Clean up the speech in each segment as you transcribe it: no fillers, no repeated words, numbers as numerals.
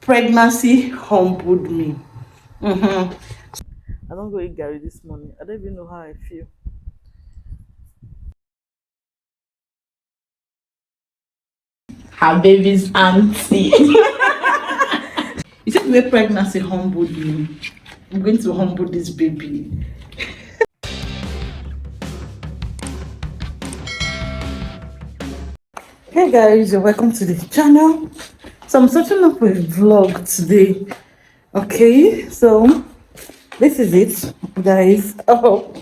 Pregnancy humbled me. I don't go eat Gary this morning. I don't even know how I feel. Her baby's auntie. You see the way pregnancy humbled me. I'm going to humble this baby. Hey guys, you're welcome to the channel. So I'm starting up with a vlog today. Okay, so this is it, guys. Oh,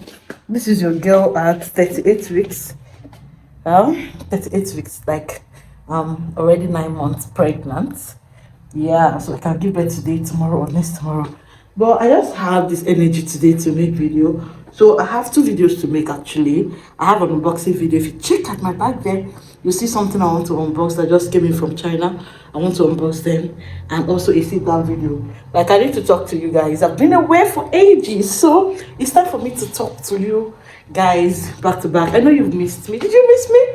this is your girl at 38 weeks. 38 weeks, like already 9 months pregnant. Yeah, so I can give birth today, tomorrow, or next tomorrow. But I just have this energy today to make video. So I have two videos to make actually. I have an unboxing video. If you check at my back there, you see something I want to unbox that just came in from China. I want to unbox them, and also a sit down video. Like, I need to talk to you guys. I've been away for ages, so it's time for me to talk to you guys back to back. I know you've missed me. Did you miss me?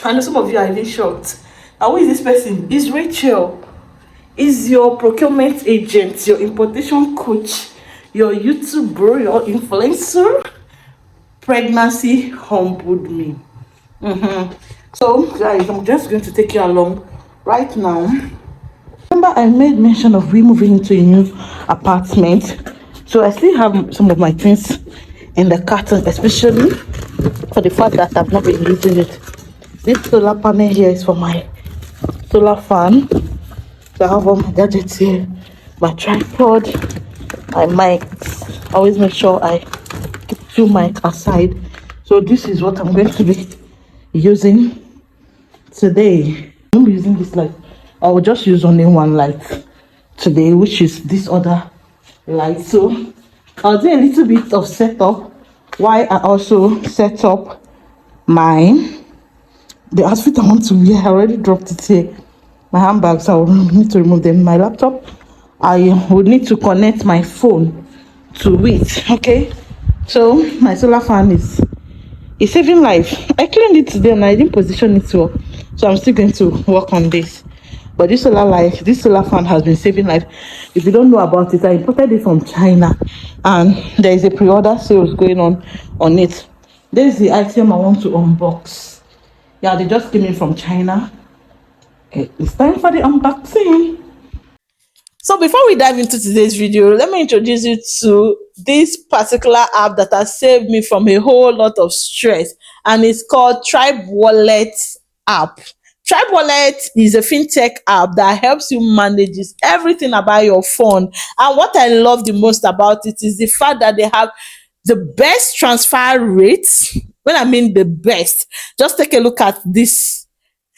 I know some of you are even shocked. And who is this person? It's Rachael. Is your procurement agent, your importation coach, your YouTuber, your influencer. Pregnancy humbled me. So guys, I'm just going to take you along right now. Remember, I made mention of we moving into a new apartment, so I still have some of my things in the carton, especially for the fact that I've not been using it. This solar panel here is for my solar fan. So I have all my gadgets here, my tripod, my mics. I always make sure I keep two mic aside. So this is what I'm going to be using today. I won't be using this light. I will just use only one light today, which is this other light. So I'll do a little bit of setup while I also set up the outfit I want to wear. I already dropped it here. My handbags, I will need to remove them. My laptop, I would need to connect my phone to it. Okay, so my solar fan is saving life. I cleaned it today and I didn't position it well, so I'm still going to work on this. But this solar fan has been saving life. If you don't know about it, I imported it from China, and there is a pre-order sales going on it. This is the item I want to unbox. Yeah, they just came in from China. Okay, it's time for the unboxing. So before we dive into today's video, let me introduce you to this particular app that has saved me from a whole lot of stress, and it's called Tribe Wallet app. Tribe Wallet is a fintech app that helps you manage everything about your phone. And what I love the most about it is the fact that they have the best transfer rates. When I mean the best, just take a look at this.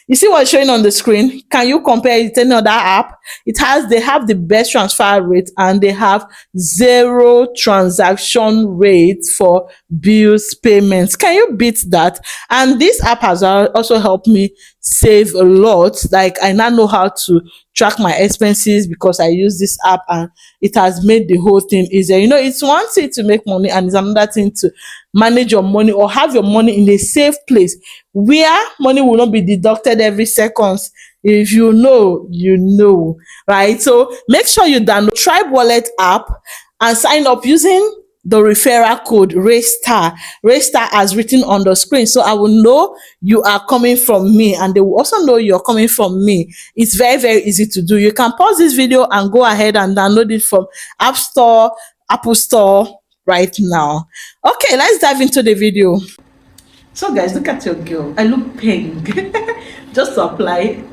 You see what's showing on the screen? Can you compare it to any other app? They have the best transfer rate, and they have zero transaction rate for bills payments. Can you beat that? And this app has also helped me save a lot. Like, I now know how to track my expenses because I use this app, and it has made the whole thing easier. You know, it's one thing to make money, and it's another thing to manage your money or have your money in a safe place where money will not be deducted every second. If you know, you know, right? So make sure you download Tribe Wallet app and sign up using the referral code RAYSTAR. RAYSTAR as written on the screen. So I will know you are coming from me, and they will also know you're coming from me. It's very, very easy to do. You can pause this video and go ahead and download it from App Store, Apple Store right now. Okay, let's dive into the video. So guys, look at your girl. I look pink. Just to apply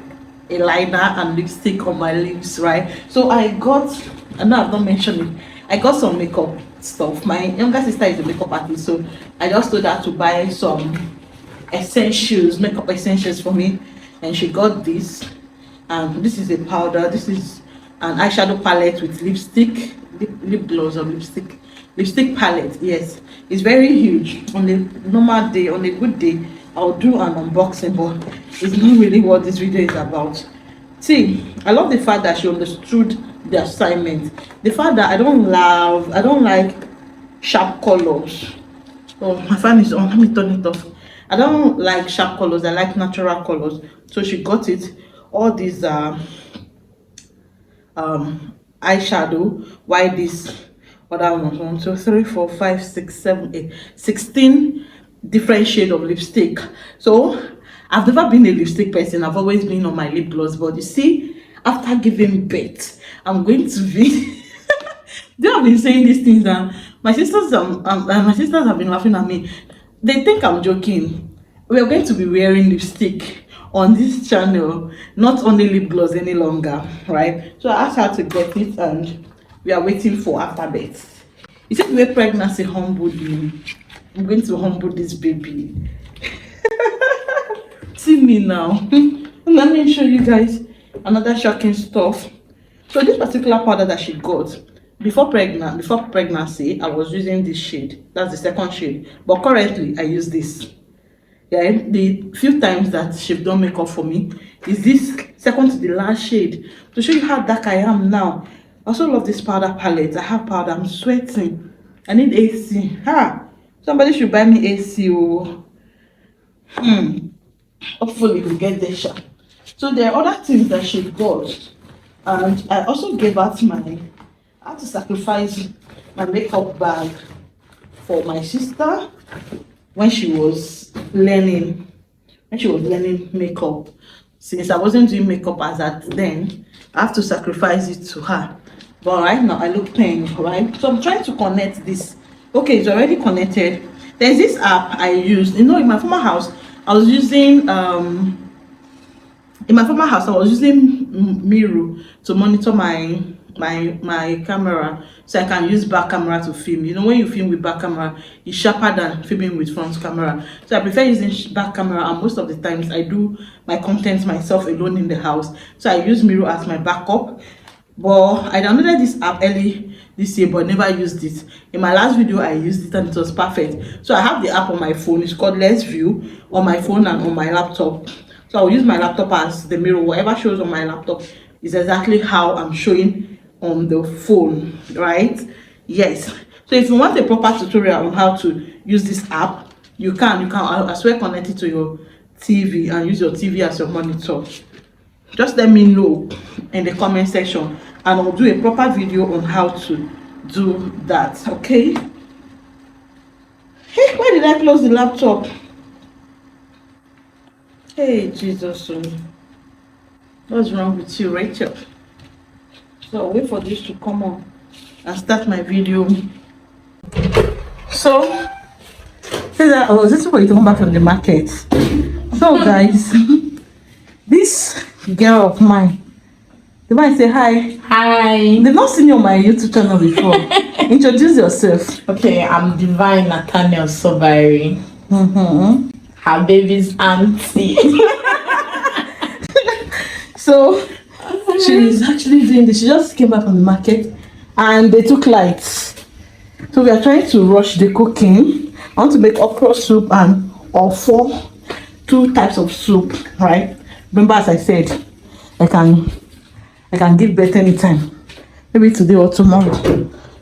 a liner and lipstick on my lips, right? So I know I've not mentioned it, I got some makeup stuff. My younger sister is a makeup artist, so I just told her to buy some makeup essentials for me, and she got this. And this is a powder. This is an eyeshadow palette with lipstick, lip gloss, or lipstick palette. Yes, it's very huge. On a normal day, on a good day, I'll do an unboxing, but it's not really what this video is about. See, I love the fact that she understood the assignment. The fact that I don't like sharp colors. Oh, my fan is on. Let me turn it off. I don't like sharp colors. I like natural colors. So she got it. All these eyeshadow, while this other one was 16 different shade of lipstick. So I've never been a lipstick person. I've always been on my lip gloss. But you see, after giving birth, I'm going to be they have been saying these things, and my sisters have been laughing at me. They think I'm joking. We are going to be wearing lipstick on this channel, not only lip gloss any longer, right? So I asked her to get it, and we are waiting for after birth. You see the way pregnancy humbled me. I'm going to humble this baby. See me now. Let me show you guys another shocking stuff. So this particular powder that she got before pregnancy, I was using this shade. That's the second shade. But currently, I use this. Yeah, the few times that she's done makeup for me is this second to the last shade to show you how dark I am now. I also love this powder palette. I have powder. I'm sweating. I need AC. Somebody should buy me AC. Oh. Hopefully we get there sha. So there are other things that she got, and I also gave out I had to sacrifice my makeup bag for my sister when she was learning makeup. Since I wasn't doing makeup as at then, I have to sacrifice it to her. But right now I look thin, right? So I'm trying to connect this. Okay, it's already connected. There's this app I used. You know, in my former house, I was using Miro to monitor my camera, so I can use back camera to film. You know, when you film with back camera, it's sharper than filming with front camera. So I prefer using back camera, and most of the times I do my content myself alone in the house. So I use Miro as my backup. But I downloaded this app early this year but never used it. In my last video I used it and it was perfect. So I have the app on my phone. It's called Let's View on my phone and on my laptop. So I'll use my laptop as the mirror. Whatever shows on my laptop is exactly how I'm showing on the phone, right? Yes. So if you want a proper tutorial on how to use this app, you can as well connect it to your TV and use your TV as your monitor. Just let me know in the comment section and I'll do a proper video on how to do that. Okay. Hey, why did I close the laptop? Hey, Jesus. What's wrong with you, Rachel? So I'll wait for this to come on and start my video. So I was just for you to come back from the market. So guys, this girl of mine, the man say hi. Hi. They've not seen you on my YouTube channel before. Introduce yourself. Okay, I'm Divine Nathaniel Sobari. Her baby's auntie. So she's actually doing this. She just came back from the market and they took lights. So we are trying to rush the cooking. I want to make okra soup and two types of soup, right? Remember, as I said, I can give birth anytime, maybe today or tomorrow.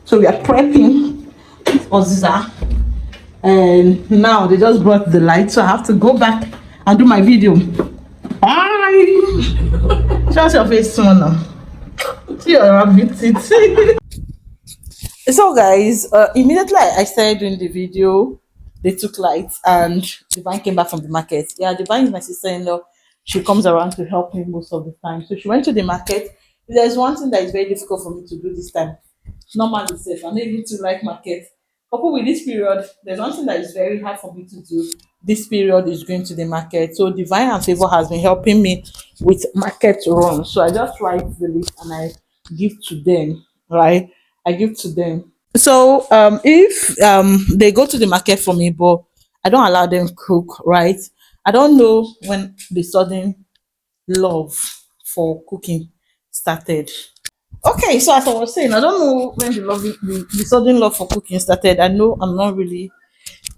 So we are prepping Oziza, and now they just brought the light, so I have to go back and do my video. Bye. Show us your face soon now. See your rabbit. So guys, immediately I started doing the video, they took lights and Divine came back from the market. Yeah, Divine is my sister-in-law. She comes around to help me most of the time. So she went to the market. There's one thing that is very difficult for me to do this time. Normally safe. I know you to like market. Coupled with this period, there's one thing that is very hard for me to do. This period is going to the market. So Divine and Favor has been helping me with market run. So I just write the list and I give to them, right? I give to them. So if they go to the market for me, but I don't allow them cook, right? I don't know when the sudden love for cooking started. Okay, so as I was saying, I don't know when the sudden love for cooking started. I know I'm not really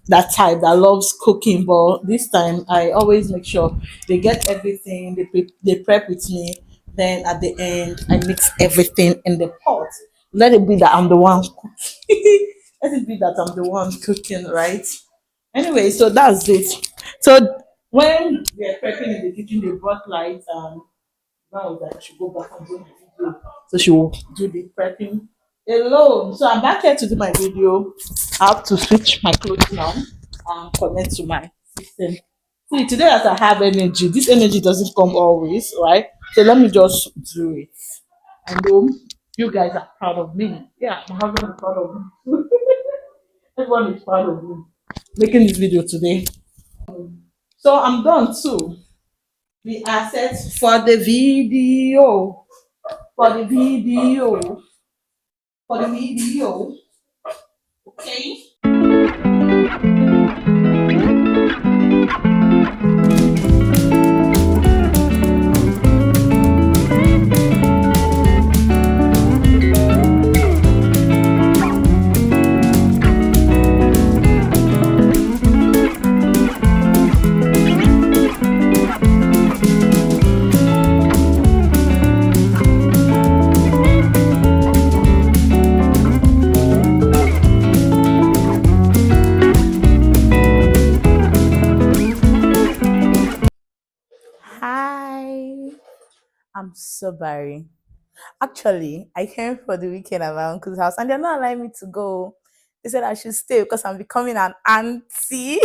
that type that loves cooking, but this time I always make sure they get everything, they prep with me, then at the end I mix everything in the pot. Let it be that I'm the one cooking. Let it be that I'm the one cooking, right? Anyway, so that's it. So when they're prepping in the kitchen, they brought lights and now that I should go back and do my video. So she will do the prepping alone. So I'm back here to do my video. I have to switch my clothes now and connect to my system. See, today as I have energy, this energy doesn't come always, right? So let me just do it. I know you guys are proud of me. Yeah, my husband is proud of me. Everyone is proud of me making this video today. So I'm done too. We are set for the video. For the video. For the video. Okay. Hi. I'm so sorry. Actually, I came for the weekend at my uncle's house and they're not allowing me to go. They said I should stay because I'm becoming an auntie.